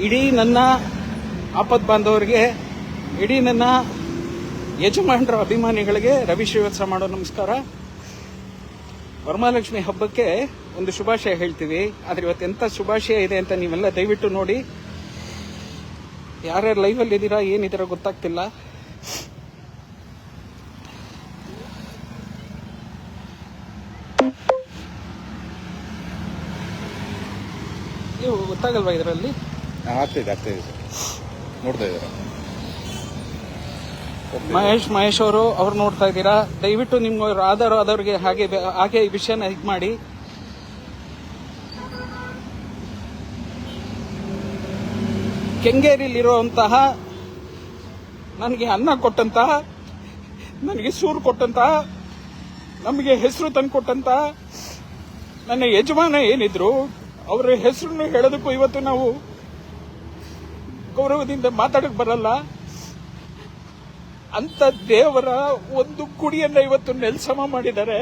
ಇಡೀ ನನ್ನ ಆಪತ್ ಬಾಂಧವರಿಗೆ, ಇಡೀ ನನ್ನ ಯಜಮಾನರ ಅಭಿಮಾನಿಗಳಿಗೆ ರವಿ ಶ್ರೀವತ್ಸ ಮಾಡೋ ನಮಸ್ಕಾರ. ವರಮಹಾಲಕ್ಷ್ಮಿ ಹಬ್ಬಕ್ಕೆ ಒಂದು ಶುಭಾಶಯ ಹೇಳ್ತೀವಿ. ಆದ್ರೆ ಇವತ್ತು ಎಂತ ಶುಭಾಶಯ ಇದೆ ಅಂತ ನೀವೆಲ್ಲ ದಯವಿಟ್ಟು ನೋಡಿ. ಯಾರ್ಯಾರು ಲೈವಲ್ಲಿ ಇದ್ದೀರಾ, ಏನಿದ್ದೀರಾ ಗೊತ್ತಾಗ್ತಿಲ್ಲ. ನೀವು ಗೊತ್ತಾಗಲ್ವಾ ಇದರಲ್ಲಿ? ಆಗ್ತಿದೆ ನೋಡ್ತಾ ಇದ್ದೀರಾ? ಮಹೇಶ್ ಅವರು ನೋಡ್ತಾ ಇದ್ದೀರಾ? ದಯವಿಟ್ಟು ನಿಮ್ಗೆ ಆದವ್ರಿಗೆ ಹಾಗೆ ಈ ವಿಷಯನ ಇದು ಮಾಡಿ. ಕೆಂಗೇರಿಲಿರುವಂತಹ ನನಗೆ ಅನ್ನ ಕೊಟ್ಟಂತಹ, ನನಗೆ ಸೂರು ಕೊಟ್ಟಂತಹ, ನಮಗೆ ಹೆಸರು ತಂದು ಕೊಟ್ಟಂತಹ ನನ್ನ ಯಜಮಾನ ಏನಿದ್ರು ಅವರ ಹೆಸರನ್ನು ಹೇಳೋದಕ್ಕೂ ಇವತ್ತು ನಾವು ಗೌರವದಿಂದ ಮಾತಾಡಕ್ ಬರಲ್ಲ. ಅಂತ ದೇವರ ಒಂದು ಗುಡಿಯನ್ನ ಇವತ್ತು ನೆಲಸಮ ಮಾಡಿದ್ದಾರೆ.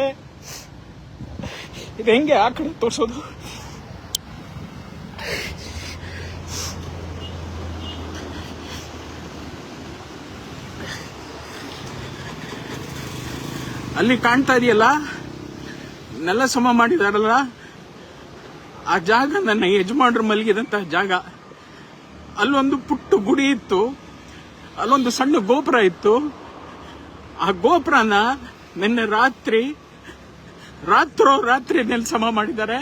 ಇದು ಹೆಂಗೆ ಆ ಕಡೆ ತೋರಿಸೋದು? ಅಲ್ಲಿ ಕಾಣ್ತಾ ಇದೆಯಲ್ಲ, ನೆಲ ಸಮ ಮಾಡಿದಾರಲ್ಲ, ಆ ಜಾಗ ನನ್ನ ಯಜಮಾನರು ಮಲಗಿದಂತಹ ಜಾಗ. ಅಲ್ಲೊಂದು ಪುಟ್ಟ ಗುಡಿ ಇತ್ತು, ಅಲ್ಲೊಂದು ಸಣ್ಣ ಗೋಪುರ ಇತ್ತು. ಆ ಗೋಪುರನ ನಿನ್ನೆ ರಾತ್ರಿ ನೆಲಸಮ ಮಾಡಿದ್ದಾರೆ.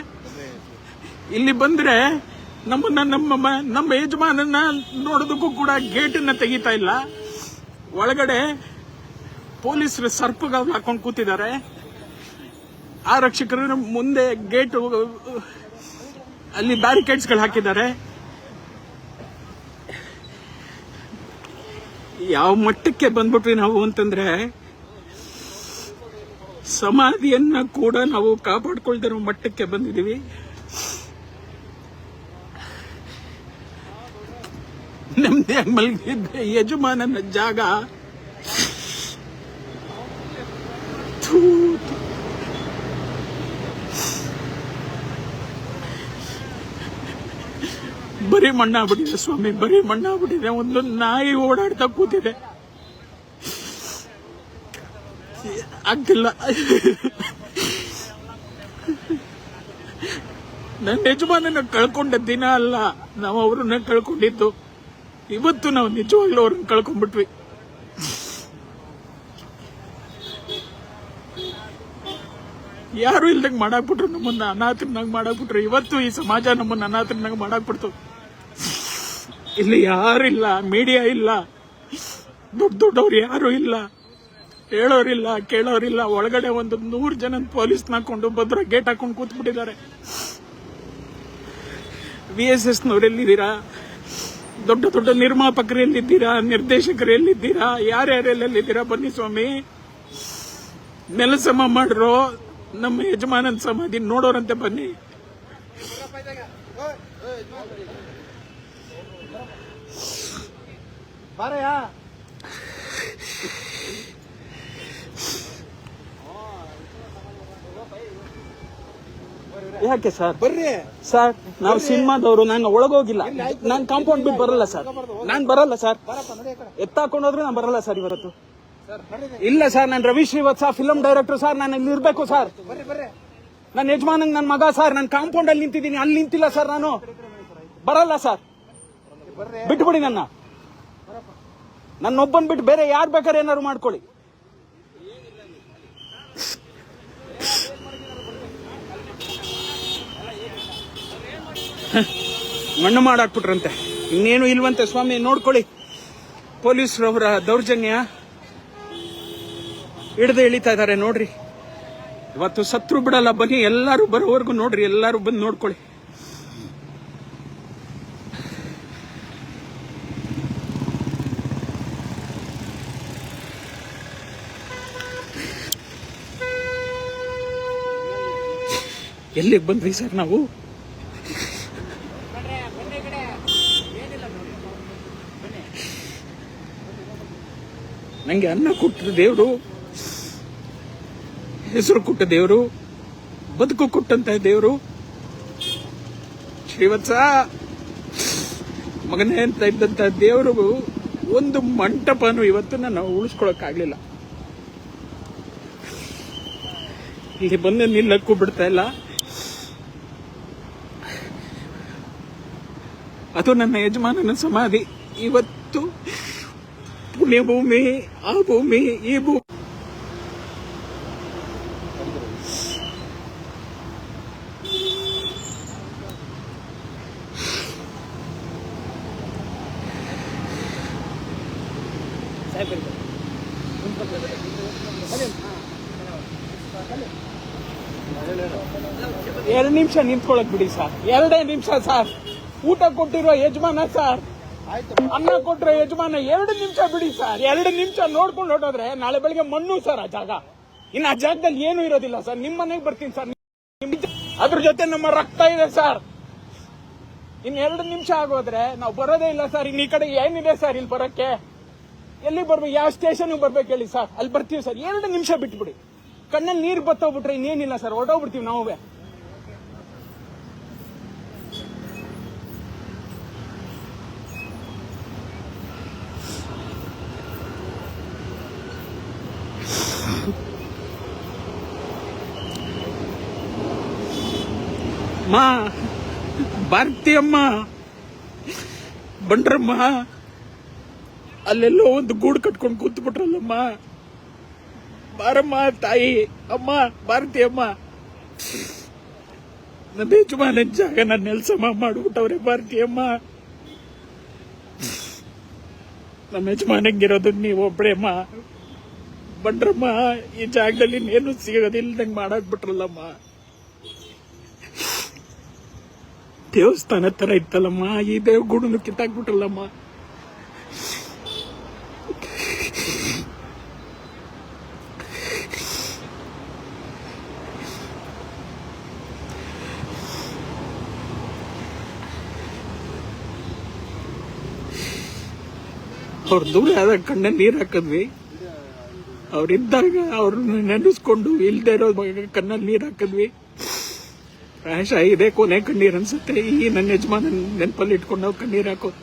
ಇಲ್ಲಿ ಬಂದ್ರೆ ನಮ್ಮ ಯಜಮಾನನ್ನ ನೋಡೋದಕ್ಕೂ ಕೂಡ ಗೇಟನ್ನ ತೆಗಿತಾ ಇಲ್ಲ. ಒಳಗಡೆ ಪೊಲೀಸರು ಸರ್ಪಗಾವ್ ಹಾಕೊಂಡು ಕೂತಿದ್ದಾರೆ. ಆರಕ್ಷಕರು ಮುಂದೆ ಗೇಟ್ ಅಲ್ಲಿ ಬ್ಯಾರಿಕೇಡ್ಸ್ಗಳು ಹಾಕಿದ್ದಾರೆ. ಯಾವ ಮಟ್ಟಕ್ಕೆ ಬಂದ್ಬಿಟ್ವಿ ನಾವು ಅಂತಂದ್ರೆ, ಸಮಾಧಿಯನ್ನ ಕೂಡ ನಾವು ಕಾಪಾಡ್ಕೊಳ್ದಿರೋ ಮಟ್ಟಕ್ಕೆ ಬಂದಿದ್ದೀವಿ. ನಮ್ದೇ ಮಲಗಿದ್ದ ಯಜಮಾನನ ಜಾಗ. ಬರೀ ಮಣ್ಣಾಗ್ಬಿಟ್ಟಿದೆ ಸ್ವಾಮಿ, ಬರೀ ಮಣ್ಣಾಗ್ಬಿಟ್ಟಿದೆ. ಒಂದು ನಾಯಿ ಓಡಾಡ್ತಾ ಕೂತಿದೆ, ಆಗ್ತಿಲ್ಲ. ನನ್ನ ಯಜಮಾನನ ಕಳ್ಕೊಂಡ ದಿನ ಅಲ್ಲ, ನಾವು ಅವ್ರನ್ನ ಕಳ್ಕೊಂಡಿದ್ದು. ಇವತ್ತು ನಾವು ನಿಜವಾಗ್ಲೂ ಅವ್ರನ್ನ ಕಳ್ಕೊಂಡ್ಬಿಟ್ವಿ. ಯಾರು ಇಲ್ದಂಗ್ ಮಾಡಾಕ್ಬಿಟ್ರು, ನಮ್ಮನ್ನ ಅನಾಥರನ್ನಾಗ ಮಾಡಾಕ್ಬಿಟ್ರು. ಇವತ್ತು ಈ ಸಮಾಜ ನಮ್ಮನ್ನ ಅನಾಥರನ್ನಾಗ ಮಾಡಾಕ್ಬಿಡ್ತು. ಇಲ್ಲಿ ಯಾರಿಲ್ಲ, ಮೀಡಿಯಾ ಇಲ್ಲ, ದೊಡ್ಡವ್ರು ಯಾರು ಇಲ್ಲ, ಹೇಳೋರಿಲ್ಲ, ಕೇಳೋರಿಲ್ಲ. ಒಳಗಡೆ ಒಂದು 100 ಜನ ಪೊಲೀಸ್ ಹಾಕೊಂಡು ಭದ್ರ ಗೇಟ್ ಹಾಕೊಂಡು ಕೂತ್ಬಿಟ್ಟಿದ್ದಾರೆ. VSS ಎಲ್ಲಿದ್ದೀರಾ? ದೊಡ್ಡ ನಿರ್ಮಾಪಕರು ಎಲ್ಲಿದ್ದೀರಾ? ನಿರ್ದೇಶಕರು ಎಲ್ಲಿದ್ದೀರಾ? ಯಾರ್ಯಾರೆಲ್ಲಿದ್ದೀರಾ? ಬನ್ನಿ ಸ್ವಾಮಿ, ನೆಲಸಮ ಮಾಡ್ರೋ. ನಮ್ಮ ಯಜಮಾನನ ಸಮಾಧಿ ನೋಡೋರಂತೆ ಬನ್ನಿ. ಯಾಕೆ ಸರ್? ಬರ್ರಿ ಸರ್, ನಾವು ಸಿನಿಮಾದವರು. ನಾನು ಒಳಗೋಗಿಲ್ಲ, ನಾನು ಕಾಂಪೌಂಡ್ ಬಿಟ್ಟು ಬರಲ್ಲ ಸರ್. ನಾನು ಬರಲ್ಲ ಸರ್, ಎತ್ತಾಕೊಂಡೋದ್ರೆ ನಾನು ಬರಲ್ಲ ಸರ್ ಇವತ್ತು. ಇಲ್ಲ ಸರ್, ನಾನು Ravi Srivatsa, film director sir. ನಾನು ಇಲ್ಲಿ ಇರ್ಬೇಕು ಸರ್. ನನ್ನ ಯಜಮಾನಂಗ್ ನನ್ನ ಮಗ ಸರ್. ನಾನು ಕಾಂಪೌಂಡ್ ಅಲ್ಲಿ ನಿಂತಿದ್ದೀನಿ, ಅಲ್ಲಿ ನಿಂತಿಲ್ಲ ಸರ್. ನಾನು ಬರಲ್ಲ ಸರ್, ಬಿಟ್ಬಿಡಿ ನನ್ನೊಬ್ಬನ್ ಬಿಟ್ಟು ಬೇರೆ ಯಾರು ಬೇಕಾದ್ರೆ ಏನಾದ್ರು ಮಾಡ್ಕೊಳ್ಳಿ. ಮಣ್ಣು ಮಾಡಾಕ್ಬಿಟ್ರಂತೆ, ಇನ್ನೇನು ಇಲ್ವಂತೆ ಸ್ವಾಮಿ. ನೋಡ್ಕೊಳ್ಳಿ, ಪೊಲೀಸರವರ ದೌರ್ಜನ್ಯ ಹಿಡಿದು ಎಳಿತಾ ಇದ್ದಾರೆ ನೋಡ್ರಿ. ಇವತ್ತು ಸತ್ರು ಬಿಡಲ್ಲ. ಬನ್ನಿ, ಎಲ್ಲರೂ ಬರೋವರೆಗೂ ನೋಡ್ರಿ, ಎಲ್ಲರೂ ಬಂದು ನೋಡ್ಕೊಳ್ಳಿ. ಎಲ್ಲಿಗೆ ಬಂದ್ವಿ ಸರ್ ನಾವು? ನಂಗೆ ಅನ್ನ ಕೊಟ್ಟ ದೇವರು, ಹೆಸರು ಕೊಟ್ಟ ದೇವರು, ಬದುಕು ಕೊಟ್ಟಂತ ದೇವರು ಶ್ರೀವತ್ಸ ಮಗನೇ ಅಂತ ಇದ್ದಂತ ದೇವರು ಒಂದು ಮಂಟಪನು ಇವತ್ತು ನಾನು ಉಳಿಸ್ಕೊಳಕ್ಕಾಗ್ಲಿಲ್ಲ. ಇಲ್ಲಿ ಬಂದು ನಿಲ್ಲಕ್ಕೂ ಬಿಡ್ತಾ ಇಲ್ಲ. ಅದು ನನ್ನ ಯಜಮಾನನ ಸಮಾಧಿ. ಇವತ್ತು ಪುಣ್ಯಭೂಮಿ, ಆ ಭೂಮಿ, ಈ ಭೂಮಿ. ಎರಡು ನಿಮಿಷ ನಿಂತ್ಕೊಳಕ್ ಬಿಡಿ ಸರ್, 2 ನಿಮಿಷ ಸರ್. ಊಟ ಕೊಟ್ಟಿರೋ ಯಜಮಾನ ಸರ್, ಅನ್ನ ಕೊಟ್ಟಿರೋ ಯಜಮಾನ, 2 ನಿಮಿಷ ಬಿಡಿ ಸರ್. 2 ನಿಮಿಷ ನೋಡ್ಕೊಂಡು ಹೊರಟೋದ್ರೆ ನಾಳೆ ಬೆಳಿಗ್ಗೆ ಮಣ್ಣು ಸರ್ ಆ ಜಾಗ. ಇನ್ನು ಆ ಜಾಗದಲ್ಲಿ ಏನು ಇರೋದಿಲ್ಲ ಸರ್. ನಿಮ್ಮ ಮನೆಗೆ ಬರ್ತೀನಿ ಸರ್, ಅದ್ರ ಜೊತೆ ನಮ್ಮ ರಕ್ತ ಇದೆ ಸರ್. ಇನ್ನು 2 ನಿಮಿಷ ಆಗೋದ್ರೆ ನಾವು ಬರೋದೇ ಇಲ್ಲ ಸರ್. ಇನ್ನು ಈ ಕಡೆ ಏನಿದೆ ಸರ್ ಇಲ್ಲಿ ಬರೋಕ್ಕೆ? ಎಲ್ಲಿ ಬರ್ಬೇಕು? ಯಾವ ಸ್ಟೇಷನ್ಗೆ ಬರ್ಬೇಕು ಹೇಳಿ ಸರ್? ಅಲ್ಲಿ ಬರ್ತೀವಿ ಸರ್. 2 ನಿಮಿಷ ಬಿಟ್ಬಿಡಿ. ಕಣ್ಣಲ್ಲಿ ನೀರು ಬತ್ತೋಗ್ಬಿಟ್ರೆ ಇನ್ನೇನಿಲ್ಲ ಸರ್, ಹೊರಟೋಗ್ಬಿಡ್ತೀವಿ ನಾವೇ. ಮಾ ಭಾರತಿಯಮ್ಮ, ಬಂಡ್ರಮ್ಮ, ಅಲ್ಲೆಲ್ಲೋ ಒಂದು ಗೂಡು ಕಟ್ಕೊಂಡು ಕೂತ್ ಬಿಟ್ರಲ್ಲಮ್ಮ. ಬಾರಮ್ಮ ತಾಯಿ, ಅಮ್ಮ ಭಾರತಿಯಮ್ಮ, ನನ್ನ ಯಜಮಾನ ಜಾಗ ನನ್ನ ನೆಲ್ಸಮ್ಮ ಮಾಡ್ಬಿಟ್ಟವ್ರೆ ಭಾರತಿಯಮ್ಮ. ನಮ್ಮ ಯಜಮಾನಂಗಿರೋದು ನೀವು ಒಬ್ಳೇಮ್ಮ. ಬಂಡ್ರಮ್ಮ, ಈ ಜಾಗದಲ್ಲಿ ಇನ್ನೇನು ಸಿಗೋದಿಲ್ದಂಗೆ ಮಾಡಾಕ್ಬಿಟ್ರಲ್ಲಮ್ಮ. ದೇವಸ್ಥಾನ ತರ ಇತ್ತಲ್ಲಮ್ಮ, ಈ ದೇವಗೂಡನ್ನು ಕಿತ್ತಾಕ್ಬಿಟ್ರಲ್ಲಮ್ಮ. ಅವ್ರ ದೂರ ಆದಾಗ ಕಣ್ಣಲ್ಲಿ ನೀರು ಹಾಕಿದ್ವಿ. ಅವ್ರಿದ್ದಾಗ ಅವ್ರನ್ನ ನೆನೆಸ್ಕೊಂಡು ಇಲ್ದೇ ಇರೋ ಕಣ್ಣಲ್ಲಿ ನೀರು ಹಾಕಿದ್ವಿ. ಪ್ರಾಯಶಃ ಇದೇ ಕೊನೆ ಕಣ್ಣೀರು ಅನ್ಸುತ್ತೆ. ಈ ನನ್ನ ಯಜಮಾನ ನೆನಪಲ್ಲಿ ಇಟ್ಕೊಂಡು ನಾವು ಕಣ್ಣೀರು ಹಾಕೋದು.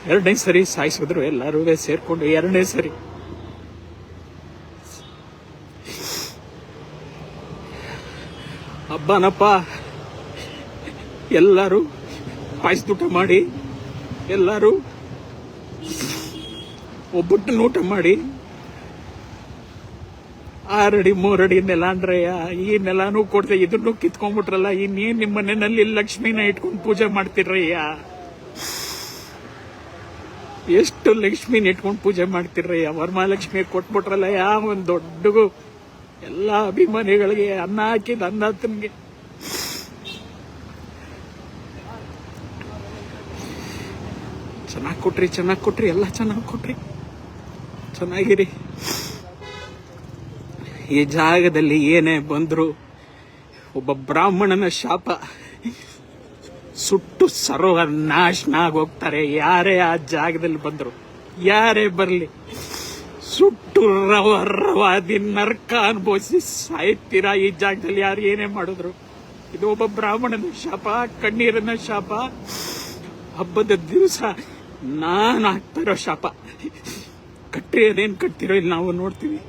2ನೇ ಸರಿ ಸಾಯಿಸಿದ್ರು ಎಲ್ಲರೂ ಸೇರ್ಕೊಂಡು. 2ನೇ ಸರಿ ಹಬ್ಬನಪ್ಪ, ಎಲ್ಲರೂ ಪಾಯಸದೂಟ ಮಾಡಿ, ಎಲ್ಲರೂ ಒಬ್ಬಟ್ಟು ಊಟ ಮಾಡಿ, 6 ಅಡಿ 3 ಅಡಿ ನೆಲ ಅಂದ್ರಯ್ಯ. ಈ ನೆಲಾನು ಕೊಡ್ತೆ, ಇದನ್ನು ಕಿತ್ಕೊಂಡ್ಬಿಟ್ರಲ್ಲ. ಇನ್ನೇನ್ ನಿಮ್ಮ ಮನೆಯಲ್ಲಿ ಲಕ್ಷ್ಮಿನ ಇಟ್ಕೊಂಡು ಪೂಜೆ ಮಾಡ್ತಿರ್ರಯ್ಯ? ಎಷ್ಟು ಲಕ್ಷ್ಮಿನ ಇಟ್ಕೊಂಡು ಪೂಜೆ ಮಾಡ್ತಿರ್ರಯ್ಯ? ವರಮಹಾಲಕ್ಷ್ಮಿ ಕೊಟ್ಬಿಟ್ರಲ್ಲ. ಒಂದು ದೊಡ್ಡಗೂ ಎಲ್ಲ ಅಭಿಮಾನಿಗಳಿಗೆ ಅನ್ನ ಹಾಕಿದ ಅನ್ನತನ್ಗೆ. ಚೆನ್ನಾಗಿ ಕೊಟ್ರಿ, ಎಲ್ಲ ಚೆನ್ನಾಗಿ ಕೊಟ್ರಿ. ಚೆನ್ನಾಗಿರಿ. ಈ ಜಾಗದಲ್ಲಿ ಏನೇ ಬಂದ್ರು ಒಬ್ಬ ಬ್ರಾಹ್ಮಣನ ಶಾಪ, ಸುಟ್ಟು ಸರ್ವನಾಶನ ಆಗೋಗ್ತಾರೆ. ಯಾರೇ ಆ ಜಾಗದಲ್ಲಿ ಬಂದ್ರು, ಯಾರೇ ಬರ್ಲಿ, ಸುಟ್ಟು ರವಾದಿ ನರ್ಕ ಅನುಭವಿಸಿ ಸಾಯ್ತೀರಾ ಈ ಜಾಗದಲ್ಲಿ. ಯಾರು ಏನೇ ಮಾಡಿದ್ರು ಇದು ಒಬ್ಬ ಬ್ರಾಹ್ಮಣನ ಶಾಪ, ಕಣ್ಣೀರನ ಶಾಪ. ಹಬ್ಬದ ದಿವಸ ನಾನು ಹಾಕ್ತಿರೋ ಶಾಪ. ಕಟ್ಟಿ ಅದೇನ್ ಕಟ್ತಿರೋ ಇಲ್ಲಿ ನಾವು ನೋಡ್ತೀವಿ.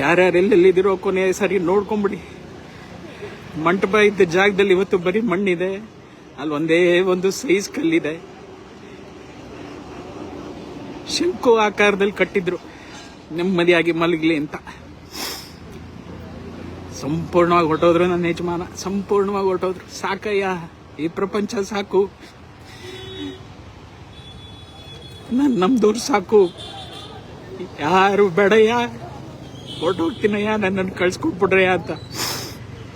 ಯಾರ್ಯಾರು ಎಲ್ಲೆಲ್ಲಿದಿರೋ ಕೊನೆ ಸರಿ ನೋಡ್ಕೊಂಬಿಡಿ. ಮಂಟಪ ಇದ್ದ ಜಾಗದಲ್ಲಿ ಇವತ್ತು ಬರೀ ಮಣ್ಣಿದೆ. ಅಲ್ಲಿ ಒಂದೇ ಒಂದು ಸೈಜ್ ಕಲ್ಲಿದೆ. ಶಂಕು ಆಕಾರದಲ್ಲಿ ಕಟ್ಟಿದ್ರು, ನೆಮ್ಮದಿಯಾಗಿ ಮಲಗಲಿ ಅಂತ. ಸಂಪೂರ್ಣವಾಗಿ ಹೊರಟೋದ್ರು ನನ್ನ ಯಜಮಾನ, ಸಂಪೂರ್ಣವಾಗಿ ಹೊರಟೋದ್ರು. ಸಾಕಯ್ಯ, ಈ ಪ್ರಪಂಚ ಸಾಕು, ನಮ್ದೂರು ಸಾಕು, ಯಾರು ಬೇಡಯ್ಯ, ಹೊರಟೋಗ್ತೀನಯ್ಯ, ನನ್ನನ್ನು ಕಳ್ಸ್ಕೊಟ್ಬಿಡ್ರಯ್ಯ ಅಂತ.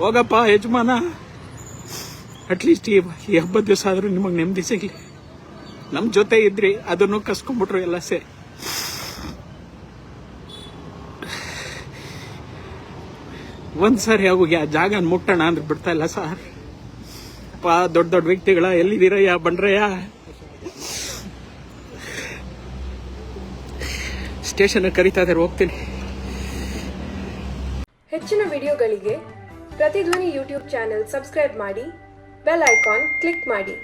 ಹೋಗಪ್ಪ ಯಜಮಾನ, ಅಟ್ಲೀಸ್ಟ್ ಈ ಹಬ್ಬದ ದಿವಸ ಆದ್ರೂ ನಿಮಗೆ ನೆಮ್ಮದಿ ಸಿಗ್ಲಿ. ನಮ್ಮ ಜೊತೆ ಇದ್ರಿ, ಅದನ್ನು ಕಸ್ಕೊಂಡ್ಬಿಟ್ರು ಎಲ್ಲ ಸೇರಿ. ಒಂದ್ಸರಿ ಹೋಗಿ ಆ ಜಾಗ ಮುಟ್ಟೋಣ ಅಂದ್ರೆ ಬಿಡ್ತಾ ಇಲ್ಲ ಸರ್. ದೊಡ್ಡ ದೊಡ್ಡ ವ್ಯಕ್ತಿಗಳ ಎಲ್ಲಿದ್ದೀರಯ್ಯ, ಬಂಡ್ರಯ್ಯ, ಸ್ಟೇಷನ್ ಕರೀತಾ ಇದ್ದಾರೆ, ಹೋಗ್ತೀನಿ. ಹೆಚ್ಚಿನ ವಿಡಿಯೋಗಳಿಗೆ ಪ್ರತಿಧ್ವನಿ ಯೂಟ್ಯೂಬ್ ಚಾನೆಲ್ ಸಬ್ಸ್ಕ್ರೈಬ್ ಮಾಡಿ, ಬೆಲ್ ಐಕಾನ್ ಕ್ಲಿಕ್ ಮಾಡಿ.